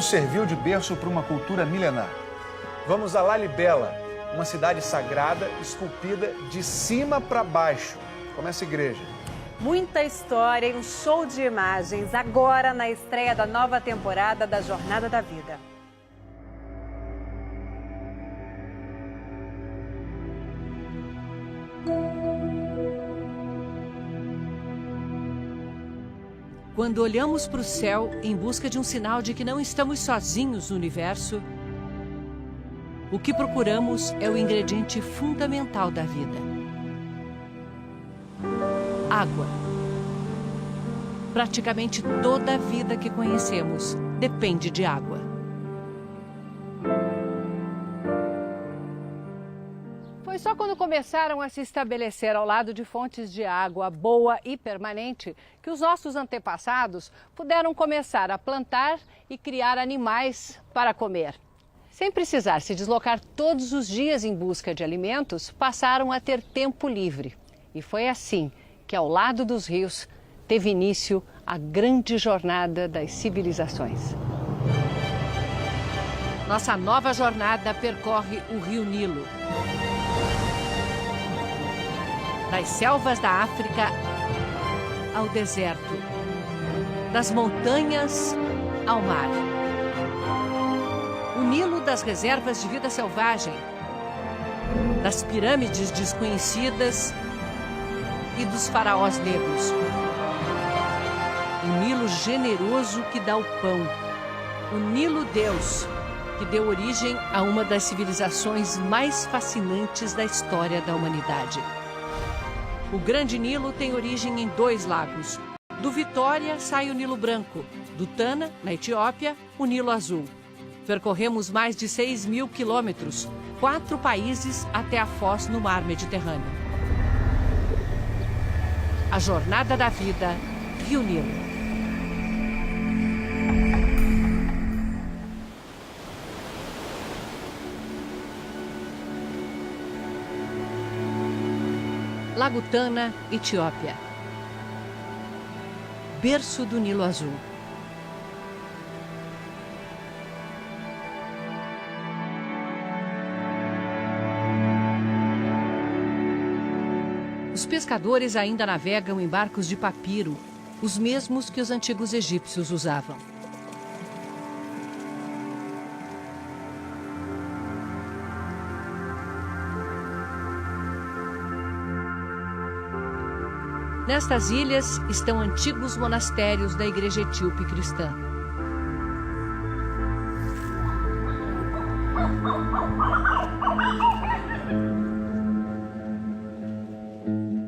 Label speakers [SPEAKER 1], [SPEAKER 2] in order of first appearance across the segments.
[SPEAKER 1] Serviu de berço para uma cultura milenar. Vamos a Lalibela, uma cidade sagrada esculpida de cima para baixo, como essa igreja.
[SPEAKER 2] Muita história e um show de imagens agora na estreia da nova temporada da Jornada da Vida.
[SPEAKER 3] Quando olhamos para o céu em busca de um sinal de que não estamos sozinhos no universo, o que procuramos é o ingrediente fundamental da vida: água. Praticamente toda a vida que conhecemos depende de água.
[SPEAKER 4] Foi só quando começaram a se estabelecer ao lado de fontes de água boa e permanente que os nossos antepassados puderam começar a plantar e criar animais para comer. Sem precisar se deslocar todos os dias em busca de alimentos, passaram a ter tempo livre. E foi assim que, ao lado dos rios, teve início a grande jornada das civilizações.
[SPEAKER 3] Nossa nova jornada percorre o Rio Nilo. Das selvas da África ao deserto, das montanhas ao mar. O Nilo das reservas de vida selvagem, das pirâmides desconhecidas e dos faraós negros. O Nilo generoso que dá o pão. O Nilo Deus, que deu origem a uma das civilizações mais fascinantes da história da humanidade. O Grande Nilo tem origem em 2 lagos. Do Vitória sai o Nilo Branco. Do Tana, na Etiópia, o Nilo Azul. Percorremos mais de 6.000 quilômetros, 4 países até a Foz no Mar Mediterrâneo. A Jornada da Vida, Rio Nilo. Lago Tana, Etiópia. Berço do Nilo Azul. Os pescadores ainda navegam em barcos de papiro, os mesmos que os antigos egípcios usavam. Nestas ilhas estão antigos monastérios da Igreja Etíope Cristã.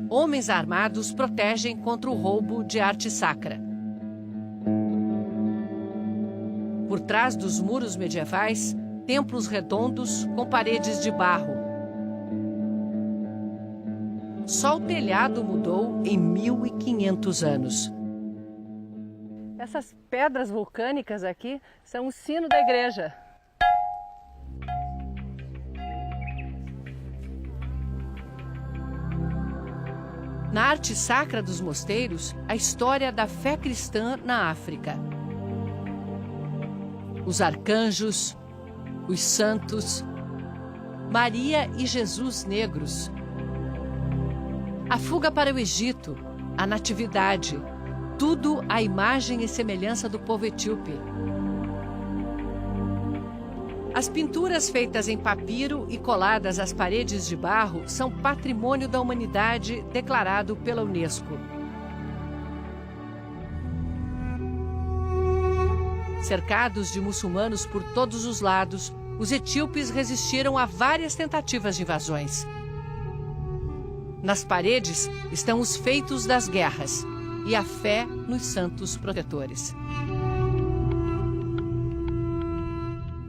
[SPEAKER 3] Homens armados protegem contra o roubo de arte sacra. Por trás dos muros medievais, templos redondos com paredes de barro. Só o telhado mudou em 1.500 anos.
[SPEAKER 4] Essas pedras vulcânicas aqui são o sino da igreja.
[SPEAKER 3] Na arte sacra dos mosteiros, a história da fé cristã na África. Os arcanjos, os santos, Maria e Jesus negros. A fuga para o Egito, a natividade, tudo à imagem e semelhança do povo etíope. As pinturas feitas em papiro e coladas às paredes de barro são patrimônio da humanidade declarado pela Unesco. Cercados de muçulmanos por todos os lados, os etíopes resistiram a várias tentativas de invasões. Nas paredes estão os feitos das guerras e a fé nos santos protetores.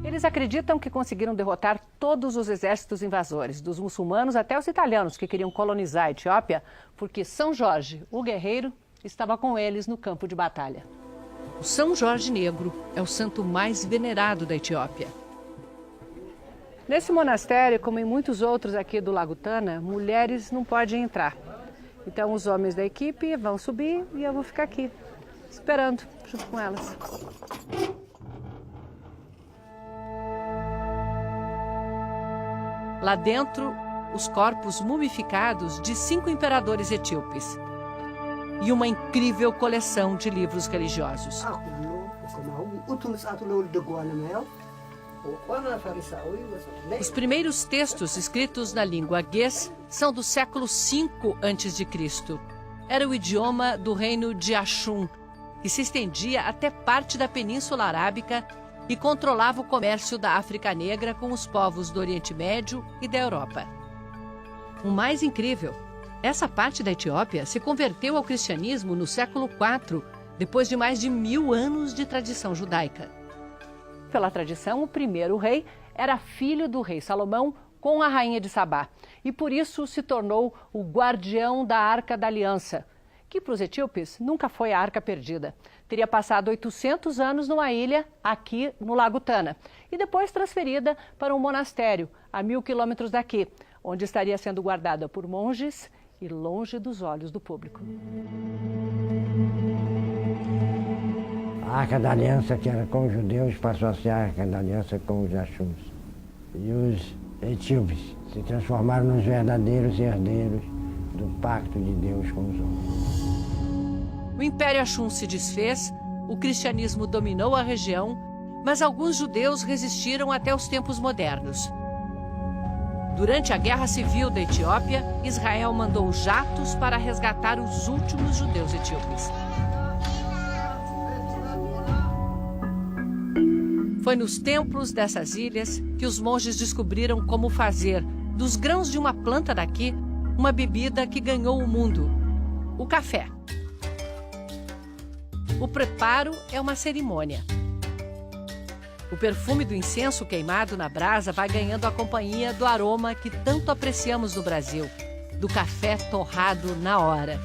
[SPEAKER 4] Eles acreditam que conseguiram derrotar todos os exércitos invasores, dos muçulmanos até os italianos que queriam colonizar a Etiópia, porque São Jorge, o guerreiro, estava com eles no campo de batalha.
[SPEAKER 3] O São Jorge Negro é o santo mais venerado da Etiópia.
[SPEAKER 4] Nesse monastério, como em muitos outros aqui do Lago Tana, mulheres não podem entrar. Então os homens da equipe vão subir e eu vou ficar aqui, esperando junto com elas.
[SPEAKER 3] Lá dentro, os corpos mumificados de 5 imperadores etíopes e uma incrível coleção de livros religiosos. Os primeiros textos escritos na língua guês são do século V a.C. Era o idioma do reino de Ashum, que se estendia até parte da Península Arábica e controlava o comércio da África Negra com os povos do Oriente Médio e da Europa. O mais incrível, essa parte da Etiópia se converteu ao cristianismo no século IV, depois de mais de 1000 anos de tradição judaica.
[SPEAKER 4] Pela tradição, o primeiro rei era filho do rei Salomão com a rainha de Sabá e por isso se tornou o guardião da Arca da Aliança, que para os etíopes nunca foi a Arca Perdida. Teria passado 800 anos numa ilha aqui no Lago Tana e depois transferida para um monastério a 1000 quilômetros daqui, onde estaria sendo guardada por monges e longe dos olhos do público.
[SPEAKER 5] A Arca da Aliança, que era com os judeus, passou a ser a Arca da Aliança com os Axuns. E os etíopes se transformaram nos verdadeiros herdeiros do pacto de Deus com os homens.
[SPEAKER 3] O Império Axum se desfez, o cristianismo dominou a região, mas alguns judeus resistiram até os tempos modernos. Durante a Guerra Civil da Etiópia, Israel mandou jatos para resgatar os últimos judeus etíopes. Foi nos templos dessas ilhas que os monges descobriram como fazer, dos grãos de uma planta daqui, uma bebida que ganhou o mundo: o café. O preparo é uma cerimônia. O perfume do incenso queimado na brasa vai ganhando a companhia do aroma que tanto apreciamos no Brasil, do café torrado na hora.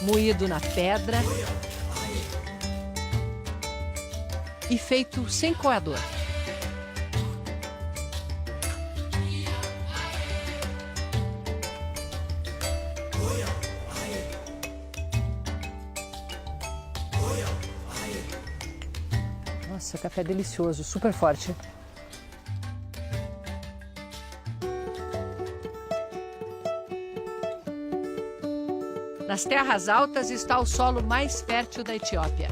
[SPEAKER 3] Moído na pedra e feito sem coador.
[SPEAKER 4] Nossa, café delicioso, super forte.
[SPEAKER 3] Nas terras altas está o solo mais fértil da Etiópia.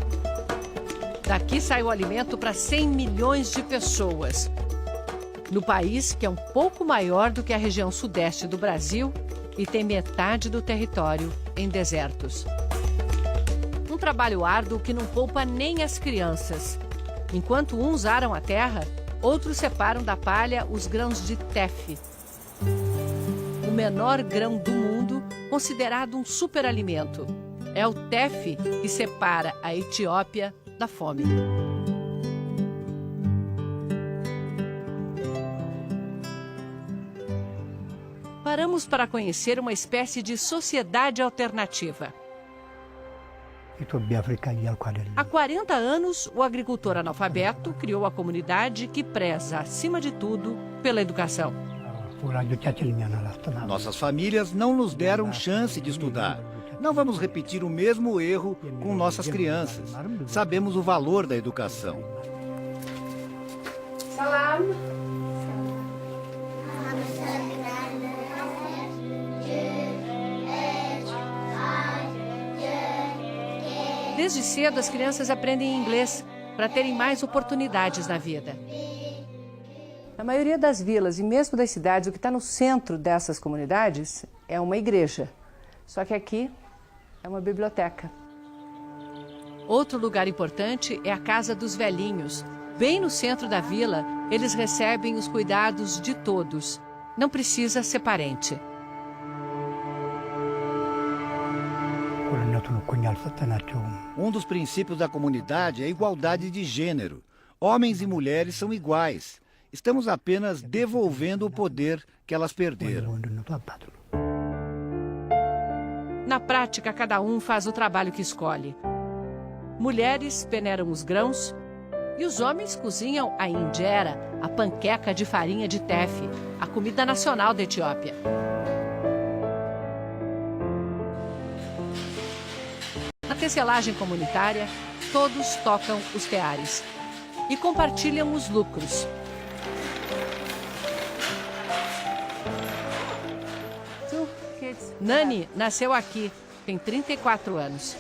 [SPEAKER 3] Daqui sai o alimento para 100 milhões de pessoas. No país, que é um pouco maior do que a região sudeste do Brasil e tem metade do território em desertos. Um trabalho árduo que não poupa nem as crianças. Enquanto uns aram a terra, outros separam da palha os grãos de tefe. O menor grão do mundo, considerado um superalimento. É o tefe que separa a Etiópia da fome. Paramos para conhecer uma espécie de sociedade alternativa. Há 40 anos, o agricultor analfabeto criou a comunidade que preza, acima de tudo, pela educação.
[SPEAKER 6] Nossas famílias não nos deram chance de estudar. Não vamos repetir o mesmo erro com nossas crianças. Sabemos o valor da educação.
[SPEAKER 2] Salam.
[SPEAKER 3] Desde cedo, as crianças aprendem inglês para terem mais oportunidades na vida.
[SPEAKER 4] Na maioria das vilas e mesmo das cidades, o que está no centro dessas comunidades é uma igreja. Só que aqui é uma biblioteca.
[SPEAKER 3] Outro lugar importante é a Casa dos Velhinhos. Bem no centro da vila, eles recebem os cuidados de todos. Não precisa ser parente.
[SPEAKER 6] Um dos princípios da comunidade é a igualdade de gênero. Homens e mulheres são iguais. Estamos apenas devolvendo o poder que elas perderam.
[SPEAKER 3] Na prática, cada um faz o trabalho que escolhe. Mulheres peneiram os grãos e os homens cozinham a injera, a panqueca de farinha de tefe, a comida nacional da Etiópia. Na tecelagem comunitária, todos tocam os teares. e compartilham os lucros. Nani nasceu aqui, tem 34 anos.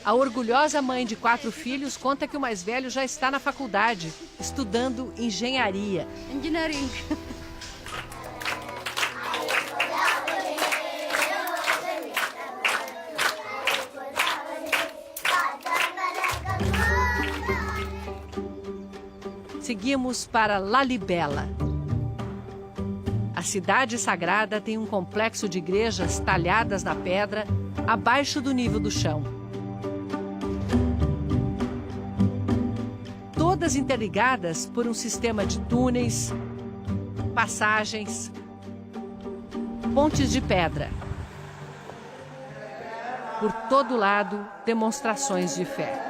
[SPEAKER 3] A orgulhosa mãe de 4 filhos conta que o mais velho já está na faculdade, estudando engenharia.
[SPEAKER 7] Engineering.
[SPEAKER 3] Seguimos para Lalibela. A cidade sagrada tem um complexo de igrejas talhadas na pedra, abaixo do nível do chão. Todas interligadas por um sistema de túneis, passagens, pontes de pedra. Por todo lado, demonstrações de fé.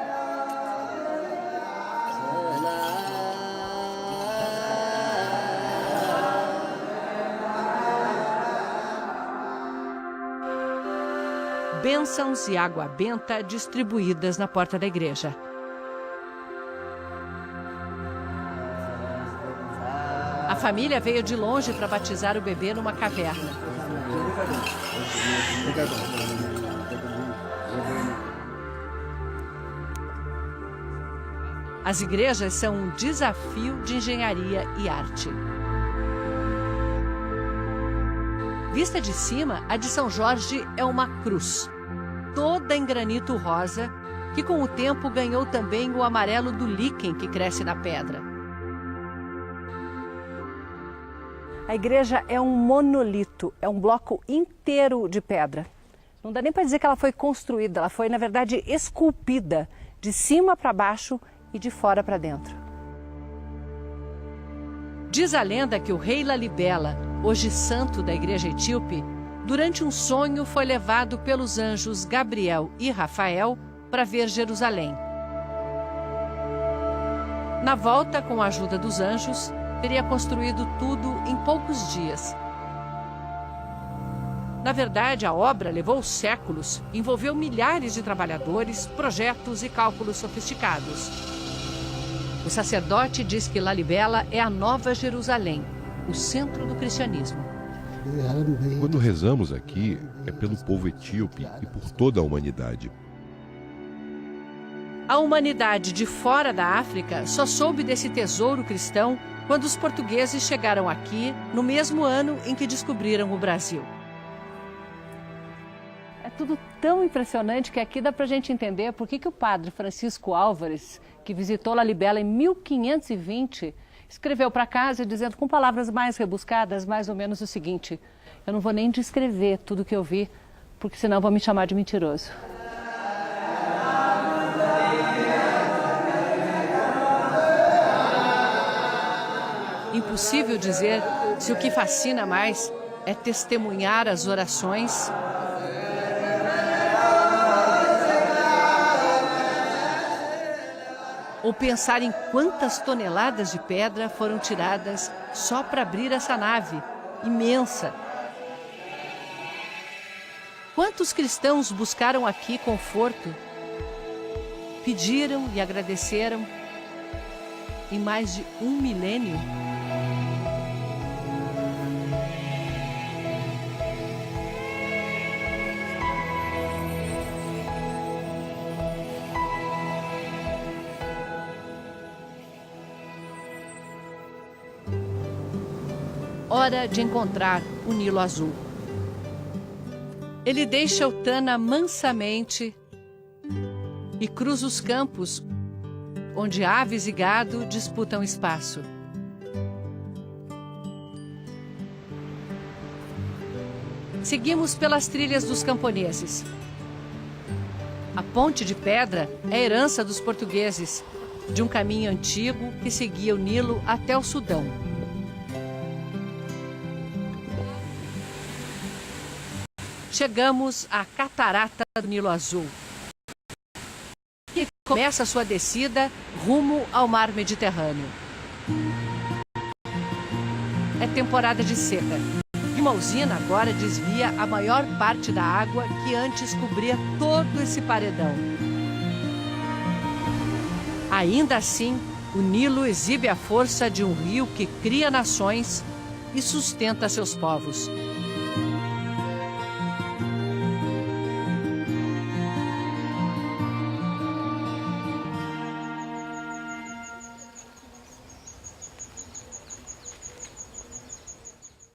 [SPEAKER 3] Bênçãos e água benta distribuídas na porta da igreja. A família veio de longe para batizar o bebê numa caverna. As igrejas são um desafio de engenharia e arte. Vista de cima, a de São Jorge é uma cruz, toda em granito rosa, que com o tempo ganhou também o amarelo do líquen que cresce na pedra.
[SPEAKER 4] A igreja é um monolito, é um bloco inteiro de pedra. Não dá nem para dizer que ela foi construída, ela foi, na verdade, esculpida, de cima para baixo e de fora para dentro.
[SPEAKER 3] Diz a lenda que o rei Lalibela, hoje santo da igreja etíope, durante um sonho foi levado pelos anjos Gabriel e Rafael para ver Jerusalém. Na volta, com a ajuda dos anjos, teria construído tudo em poucos dias. Na verdade, a obra levou séculos, envolveu milhares de trabalhadores, projetos e cálculos sofisticados. O sacerdote diz que Lalibela é a Nova Jerusalém, o centro do cristianismo.
[SPEAKER 8] Quando rezamos aqui, é pelo povo etíope e por toda a humanidade.
[SPEAKER 3] A humanidade de fora da África só soube desse tesouro cristão quando os portugueses chegaram aqui no mesmo ano em que descobriram o Brasil.
[SPEAKER 4] É tudo tão impressionante que aqui dá para a gente entender por que o padre Francisco Álvares, que visitou Lalibela em 1520, escreveu para casa dizendo com palavras mais rebuscadas, mais ou menos o seguinte: eu não vou nem descrever tudo que eu vi, porque senão vão me chamar de mentiroso.
[SPEAKER 3] Impossível dizer se o que fascina mais é testemunhar as orações ou pensar em quantas toneladas de pedra foram tiradas só para abrir essa nave imensa. Quantos cristãos buscaram aqui conforto, pediram e agradeceram em mais de 1 milênio? Hora de encontrar o Nilo Azul. Ele deixa o Tana mansamente e cruza os campos onde aves e gado disputam espaço. Seguimos pelas trilhas dos camponeses. A ponte de pedra é herança dos portugueses, de um caminho antigo que seguia o Nilo até o Sudão. Chegamos à Catarata do Nilo Azul, que começa a sua descida rumo ao mar Mediterrâneo. É temporada de seca e uma usina agora desvia a maior parte da água que antes cobria todo esse paredão. Ainda assim, O Nilo exibe a força de um rio que cria nações e sustenta seus povos.